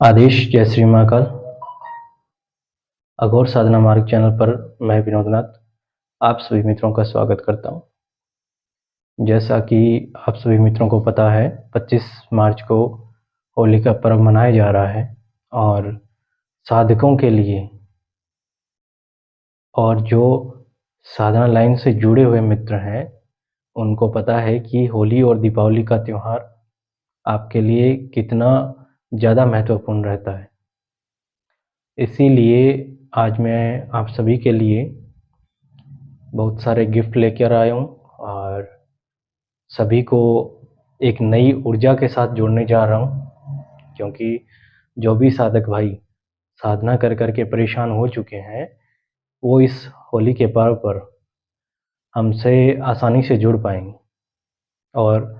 आदेश जय श्री महाकाल। अघोर साधना मार्ग चैनल पर मैं विनोदनाथ आप सभी मित्रों का स्वागत करता हूं। जैसा कि आप सभी मित्रों को पता है 25 मार्च को होली का पर्व मनाया जा रहा है और साधकों के लिए और जो साधना लाइन से जुड़े हुए मित्र हैं उनको पता है कि होली और दीपावली का त्यौहार आपके लिए कितना ज़्यादा महत्वपूर्ण रहता है। इसीलिए आज मैं आप सभी के लिए बहुत सारे गिफ्ट लेकर आया हूँ और सभी को एक नई ऊर्जा के साथ जोड़ने जा रहा हूँ, क्योंकि जो भी साधक भाई साधना कर कर के परेशान हो चुके हैं वो इस होली के पर्व पर हमसे आसानी से जुड़ पाएंगे। और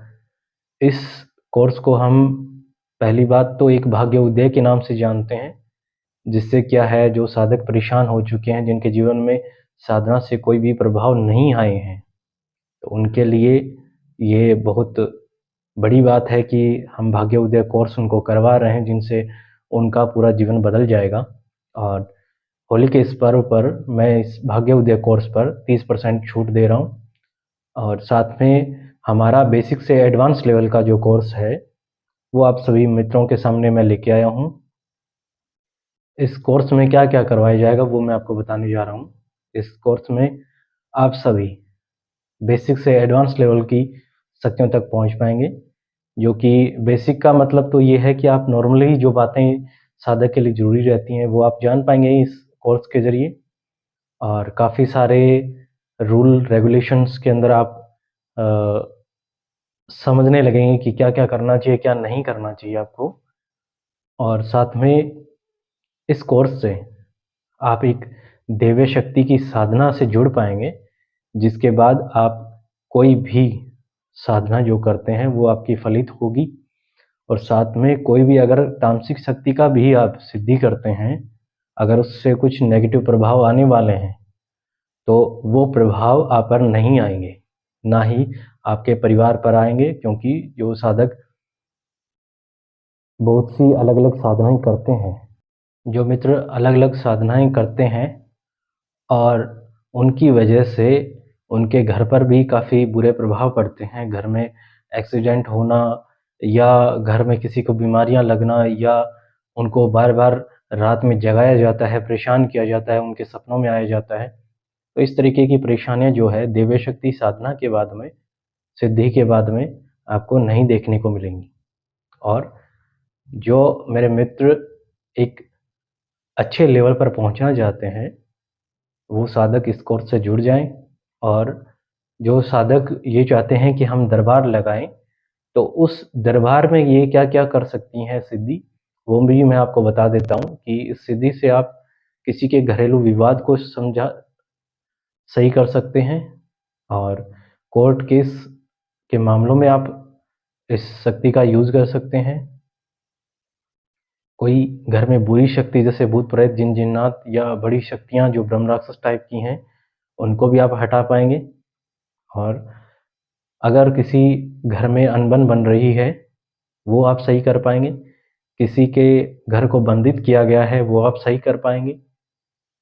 इस कोर्स को हम पहली बात तो एक भाग्य उदय के नाम से जानते हैं, जिससे क्या है जो साधक परेशान हो चुके हैं, जिनके जीवन में साधना से कोई भी प्रभाव नहीं आए हैं, तो उनके लिए ये बहुत बड़ी बात है कि हम भाग्य उदय कोर्स उनको करवा रहे हैं, जिनसे उनका पूरा जीवन बदल जाएगा। और होली के इस पर्व पर मैं इस भाग्य उदय कोर्स पर 30% छूट दे रहा हूँ और साथ में हमारा बेसिक से एडवांस लेवल का जो कोर्स है वो आप सभी मित्रों के सामने मैं लेके आया हूँ। इस कोर्स में क्या क्या करवाया जाएगा वो मैं आपको बताने जा रहा हूँ। इस कोर्स में आप सभी बेसिक से एडवांस लेवल की शक्तियों तक पहुँच पाएंगे, जो कि बेसिक का मतलब तो ये है कि आप नॉर्मली जो बातें साधक के लिए ज़रूरी रहती हैं वो आप जान पाएंगे इस कोर्स के ज़रिए। और काफ़ी सारे रूल रेगुलेशंस के अंदर आप समझने लगेंगे कि क्या क्या करना चाहिए क्या नहीं करना चाहिए आपको। और साथ में इस कोर्स से आप एक दिव्य शक्ति की साधना से जुड़ पाएंगे, जिसके बाद आप कोई भी साधना जो करते हैं वो आपकी फलित होगी। और साथ में कोई भी अगर तामसिक शक्ति का भी आप सिद्धि करते हैं, अगर उससे कुछ नेगेटिव प्रभाव आने वाले हैं तो वो प्रभाव आप पर नहीं आएंगे, ना ही आपके परिवार पर आएंगे, क्योंकि जो साधक बहुत सी अलग अलग साधनाएं करते हैं, जो मित्र अलग अलग साधनाएं करते हैं और उनकी वजह से उनके घर पर भी काफ़ी बुरे प्रभाव पड़ते हैं। घर में एक्सीडेंट होना या घर में किसी को बीमारियां लगना या उनको बार बार रात में जगाया जाता है, परेशान किया जाता है, उनके सपनों में आया जाता है। तो इस तरीके की परेशानियां जो है दिव्य शक्ति साधना के बाद में, सिद्धि के बाद में आपको नहीं देखने को मिलेंगी। और जो मेरे मित्र एक अच्छे लेवल पर पहुंचना चाहते हैं वो साधक इस कोर्स से जुड़ जाएं। और जो साधक ये चाहते हैं कि हम दरबार लगाएं, तो उस दरबार में ये क्या क्या कर सकती हैं सिद्धि, वो भी मैं आपको बता देता हूँ कि इस सिद्धि से आप किसी के घरेलू विवाद को समझा सही कर सकते हैं। और कोर्ट केस के मामलों में आप इस शक्ति का यूज़ कर सकते हैं। कोई घर में बुरी शक्ति जैसे भूत प्रेत जिन जिन्नात या बड़ी शक्तियाँ जो ब्रह्म राक्षस टाइप की हैं उनको भी आप हटा पाएंगे। और अगर किसी घर में अनबन बन रही है वो आप सही कर पाएंगे। किसी के घर को बंदित किया गया है वो आप सही कर पाएंगे।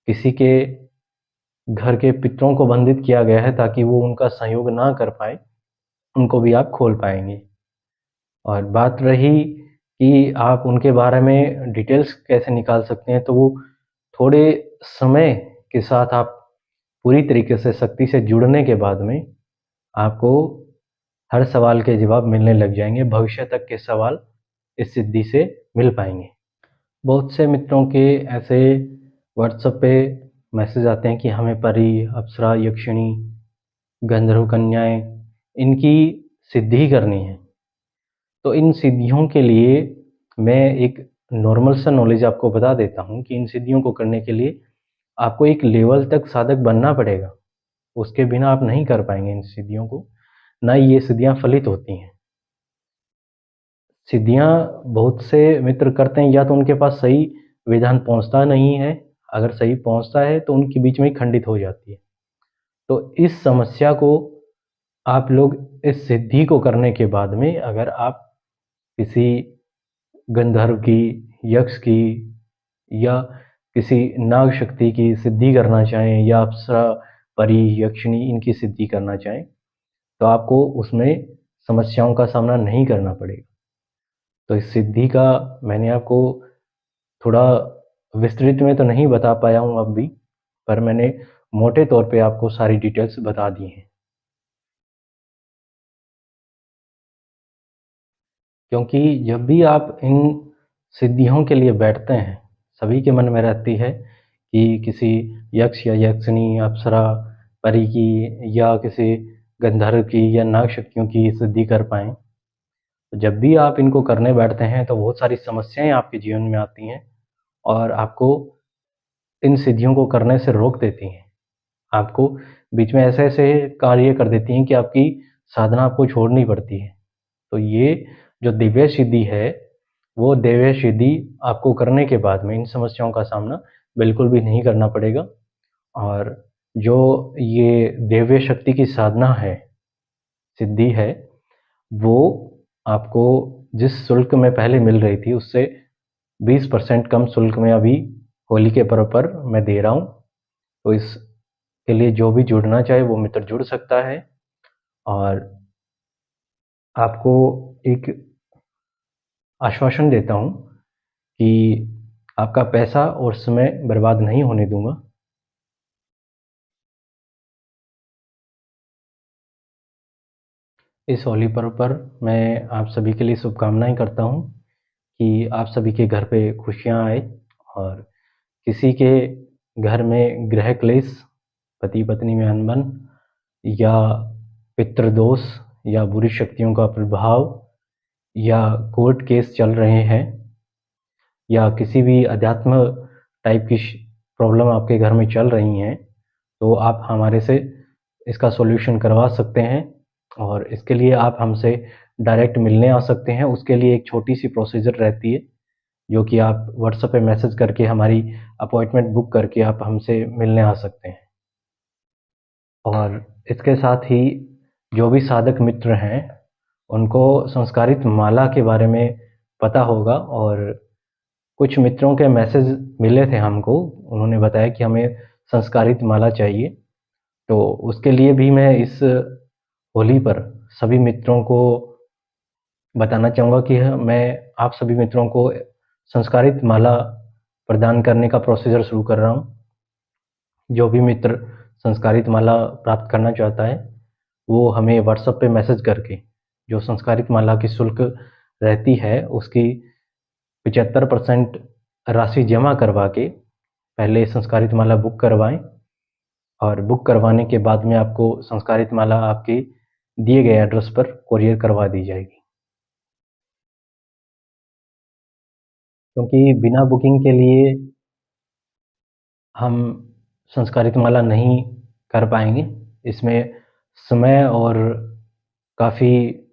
किसी के घर के पितरों को बंदित किया गया है ताकि वो उनका सहयोग ना कर पाए, उनको भी आप खोल पाएंगे। और बात रही कि आप उनके बारे में डिटेल्स कैसे निकाल सकते हैं, तो वो थोड़े समय के साथ आप पूरी तरीके से शक्ति से जुड़ने के बाद में आपको हर सवाल के जवाब मिलने लग जाएंगे। भविष्य तक के सवाल इस सिद्धि से मिल पाएंगे। बहुत से मित्रों के ऐसे व्हाट्सएप पे मैसेज आते हैं कि हमें परी, अप्सरा, यक्षिणी, गंधर्व कन्याएं इनकी सिद्धि करनी है। तो इन सिद्धियों के लिए मैं एक नॉर्मल सा नॉलेज आपको बता देता हूँ कि इन सिद्धियों को करने के लिए आपको एक लेवल तक साधक बनना पड़ेगा। उसके बिना आप नहीं कर पाएंगे इन सिद्धियों को, ना ही ये सिद्धियाँ फलित होती हैं। सिद्धियाँ बहुत से मित्र करते हैं, या तो उनके पास सही विधान पहुँचता नहीं है, अगर सही पहुँचता है तो उनके बीच में ही खंडित हो जाती है। तो इस समस्या को आप लोग इस सिद्धि को करने के बाद में अगर आप किसी गंधर्व की यक्ष की या किसी नाग शक्ति की सिद्धि करना चाहें या अप्सरा, परी, यक्षिणी इनकी सिद्धि करना चाहें, तो आपको उसमें समस्याओं का सामना नहीं करना पड़ेगा। तो इस सिद्धि का मैंने आपको थोड़ा विस्तृत में तो नहीं बता पाया हूँ अब भी, पर मैंने मोटे तौर पे आपको सारी डिटेल्स बता दी हैं। क्योंकि जब भी आप इन सिद्धियों के लिए बैठते हैं, सभी के मन में रहती है कि किसी यक्ष या यक्षिणी, अप्सरा, परी की या किसी गंधर्व की या नाग शक्तियों की सिद्धि कर पाएँ। तो जब भी आप इनको करने बैठते हैं तो बहुत सारी समस्याएँ आपके जीवन में आती हैं और आपको इन सिद्धियों को करने से रोक देती हैं। आपको बीच में ऐसे-ऐसे कार्य कर देती हैं कि आपकी साधना आपको छोड़नी पड़ती है। तो ये जो दिव्य सिद्धि है, वो दिव्य सिद्धि आपको करने के बाद में इन समस्याओं का सामना बिल्कुल भी नहीं करना पड़ेगा। और जो ये दिव्य शक्ति की साधना है, सिद्धि है, वो आपको जिस शुल्क में पहले मिल रही थी, उससे 20% कम शुल्क में अभी होली के पर्व पर मैं दे रहा हूँ। तो इसके लिए जो भी जुड़ना चाहे वो मित्र जुड़ सकता है और आपको एक आश्वासन देता हूँ कि आपका पैसा और समय बर्बाद नहीं होने दूँगा। इस होली पर्व पर मैं आप सभी के लिए शुभकामनाएँ करता हूँ कि आप सभी के घर पे खुशियाँ आए और किसी के घर में गृह क्लेश, पति-पत्नी में अनबन या पितृदोष या बुरी शक्तियों का प्रभाव या कोर्ट केस चल रहे हैं या किसी भी अध्यात्म टाइप की प्रॉब्लम आपके घर में चल रही हैं, तो आप हमारे से इसका सॉल्यूशन करवा सकते हैं और इसके लिए आप हमसे डायरेक्ट मिलने आ सकते हैं। उसके लिए एक छोटी-सी प्रोसीजर रहती है, जो कि आप व्हाट्सएप पे मैसेज करके हमारी अपॉइंटमेंट बुक करके आप हमसे मिलने आ सकते हैं। और इसके साथ ही जो भी साधक मित्र हैं, उनको संस्कारित माला के बारे में पता होगा और कुछ मित्रों के मैसेज मिले थे हमको, उन्होंने बताया कि हमें संस्कारित माला चाहिए। तो उसके लिए भी मैं इस होली पर सभी मित्रों को बताना चाहूँगा कि मैं आप सभी मित्रों को संस्कारित माला प्रदान करने का प्रोसीजर शुरू कर रहा हूँ। जो भी मित्र संस्कारित माला प्राप्त करना चाहता है, वो हमें व्हाट्सएप पे मैसेज करके जो संस्कारित माला की शुल्क रहती है, उसकी 75% राशि जमा करवा के पहले संस्कारित माला बुक करवाएँ और बुक करवाने के बाद में आपको संस्कारित माला आपके दिए गए एड्रेस पर कोरियर करवा दी जाएगी। क्योंकि बिना बुकिंग के लिए हम संस्कारित माला नहीं कर पाएँगे। इसमें समय और काफ़ी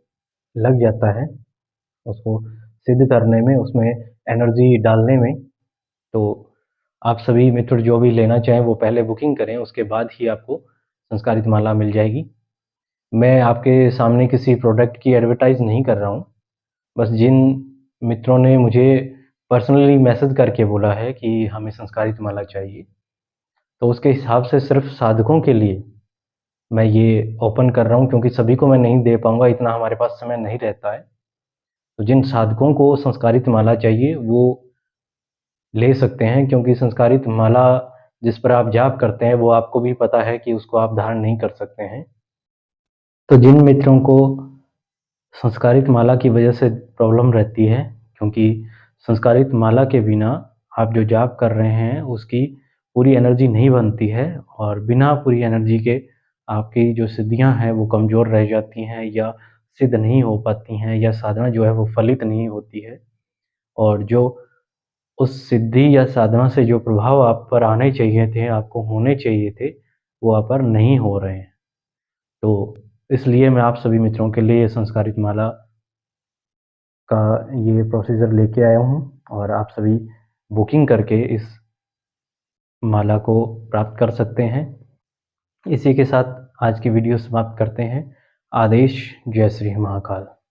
लग जाता है, उसको सिद्ध करने में, उसमें एनर्जी डालने में। तो आप सभी मित्र जो भी लेना चाहें वो पहले बुकिंग करें, उसके बाद ही आपको संस्कारित माला मिल जाएगी। मैं आपके सामने किसी प्रोडक्ट की एडवर्टाइज़ नहीं कर रहा हूँ, बस जिन मित्रों ने मुझे पर्सनली मैसेज करके बोला है कि हमें संस्कारित माला चाहिए, तो उसके हिसाब से सिर्फ़ साधकों के लिए मैं ये ओपन कर रहा हूँ क्योंकि सभी को मैं नहीं दे पाऊँगा, इतना हमारे पास समय नहीं रहता है। तो जिन साधकों को संस्कारित माला चाहिए, वो ले सकते हैं क्योंकि संस्कारित माला जिस पर आप जाप करते हैं, वो आपको भी पता है कि उसको आप धारण नहीं कर सकते हैं। तो जिन मित्रों को संस्कारित माला की वजह से प्रॉब्लम रहती है, क्योंकि संस्कारित माला के बिना आप जो जाप कर रहे हैं, उसकी पूरी एनर्जी नहीं बनती है और बिना पूरी एनर्जी के आपकी जो सिद्धियाँ हैं, वो कमज़ोर रह जाती हैं या सिद्ध नहीं हो पाती हैं या साधना जो है वो फलित नहीं होती है और जो उस सिद्धि या साधना से जो प्रभाव आप पर आने चाहिए थे, आपको होने चाहिए थे, वो आप पर नहीं हो रहे हैं। तो इसलिए मैं आप सभी मित्रों के लिए संस्कारित माला का ये प्रोसीजर लेके आया हूँ और आप सभी बुकिंग करके इस माला को प्राप्त कर सकते हैं। इसी के साथ आज की वीडियो समाप्त करते हैं। आदेश, जय श्री महाकाल।